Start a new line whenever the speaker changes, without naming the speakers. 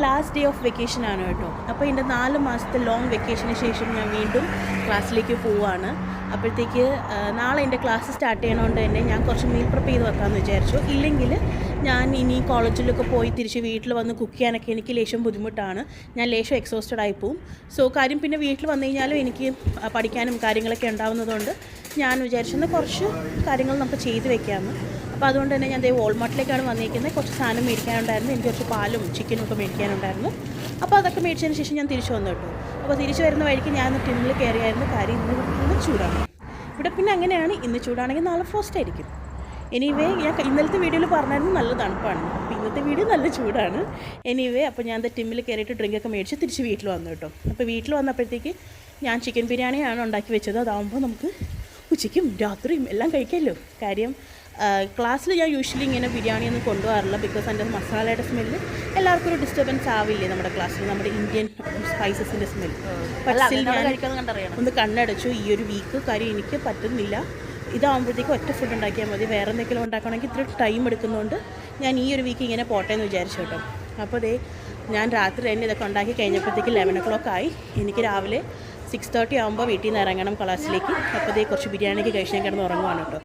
Last day of vacation ആണ് കേട്ടോ. അപ്പോൾ എൻ്റെ 4 മാസത്തെ ലോങ് വെക്കേഷന് ശേഷം ഞാൻ വീണ്ടും ക്ലാസ്സിലേക്ക് പോവുകയാണ്. അപ്പോഴത്തേക്ക് നാളെ എൻ്റെ ക്ലാസ് സ്റ്റാർട്ട് ചെയ്യണതുകൊണ്ട് തന്നെ ഞാൻ കുറച്ച് മീൽ പ്രിപ്പ് ചെയ്ത് വെക്കാമെന്ന് വിചാരിച്ചു. ഇല്ലെങ്കിൽ ഞാൻ ഇനി കോളേജിലൊക്കെ പോയി തിരിച്ച് വീട്ടിൽ വന്ന് കുക്ക് ചെയ്യാനൊക്കെ എനിക്ക് ലേശം ബുദ്ധിമുട്ടാണ്. ഞാൻ ലേശം എക്സോസ്റ്റഡ് ആയി പോവും. സോ കാര്യം പിന്നെ വീട്ടിൽ വന്നു കഴിഞ്ഞാലും എനിക്ക് പഠിക്കാനും കാര്യങ്ങളൊക്കെ ഉണ്ടാവുന്നതുകൊണ്ട് ഞാൻ വിചാരിച്ചെന്ന് കുറച്ച് കാര്യങ്ങൾ നമുക്ക് ചെയ്ത് വെക്കാമെന്ന്. അപ്പോൾ അതുകൊണ്ട് തന്നെ ഞാൻ വോൾമാർട്ടിലേക്കാണ് വന്നിരിക്കുന്നത്. കുറച്ച് സാധനം മേടിക്കാനുണ്ടായിരുന്നു. എനിക്ക് കുറച്ച് പാലും ചിക്കനും ഒക്കെ മേടിക്കാനുണ്ടായിരുന്നു. അപ്പോൾ അതൊക്കെ മേടിച്ചതിന് ശേഷം ഞാൻ തിരിച്ചു വന്നു കേട്ടോ. അപ്പോൾ തിരിച്ചു വരുന്ന വഴിക്ക് ഞാൻ ടിന്നിൽ കയറിയായിരുന്നു. കാര്യം ഇന്ന് ചൂടാണ് ഇവിടെ. പിന്നെ അങ്ങനെയാണ്, ഇന്ന് ചൂടാണെങ്കിൽ നാളെ ഫസ്റ്റ് ആയിരിക്കും. എനിവേ ഞാൻ ഇന്നലത്തെ വീഡിയോയിൽ പറഞ്ഞായിരുന്നു നല്ല തണുപ്പാണ്. അപ്പോൾ ഇന്നത്തെ വീഡിയോ നല്ല ചൂടാണ്. എനിവേ അപ്പോൾ ഞാൻ ടിമ്മിൽ കയറിയിട്ട് ഡ്രിങ്കൊക്കെ മേടിച്ച് തിരിച്ച് വീട്ടിൽ വന്നു കേട്ടോ. അപ്പോൾ വീട്ടിൽ വന്നപ്പോഴത്തേക്ക് ഞാൻ ചിക്കൻ ബിരിയാണിയാണ് ഉണ്ടാക്കി വെച്ചത്. അതാകുമ്പോൾ നമുക്ക് ഉച്ചയ്ക്കും രാത്രിയും എല്ലാം കഴിക്കാമല്ലോ. കാര്യം ക്ലാസ്സിൽ ഞാൻ യൂഷ്വലി ഇങ്ങനെ ബിരിയാണിയൊന്നും കൊണ്ടുപോകാറില്ല. ബിക്കോസ് അതിൻ്റെ മസാലയുടെ സ്മെല്ല് എല്ലാവർക്കും ഒരു ഡിസ്റ്റർബൻസ് ആവില്ലേ നമ്മുടെ ക്ലാസ്സിൽ, നമ്മുടെ ഇന്ത്യൻ സ്പൈസസിൻ്റെ സ്മെല്ല്. പക്ഷേ ഞാൻ ഒന്ന് കണ്ണടച്ചു ഈ ഒരു വീക്ക്. കാര്യം എനിക്ക് പറ്റുന്നില്ല. ഇതാകുമ്പോഴത്തേക്കും ഒറ്റ ഫുഡ് ഉണ്ടാക്കിയാൽ മതി. വേറെ എന്തെങ്കിലും ഉണ്ടാക്കണമെങ്കിൽ ഇത്ര ടൈം എടുക്കുന്നതുകൊണ്ട് ഞാൻ ഈ ഒരു വീക്ക് ഇങ്ങനെ പോട്ടെ എന്ന് വിചാരിച്ചു കേട്ടോ. അപ്പോൾ ഞാൻ രാത്രി തന്നെ ഇതൊക്കെ ഉണ്ടാക്കി കഴിഞ്ഞപ്പോഴത്തേക്ക് 11 o'clock ആയി. എനിക്ക് രാവിലെ 6:30 ആകുമ്പോൾ വീട്ടിൽ നിന്ന് ഇറങ്ങണം ക്ലാസ്സിലേക്ക്. അപ്പോൾ കുറച്ച് ബിരിയാണിക്ക് കഴിച്ച് ഞാൻ കിടന്ന് ഉറങ്ങുവാണ് കേട്ടോ.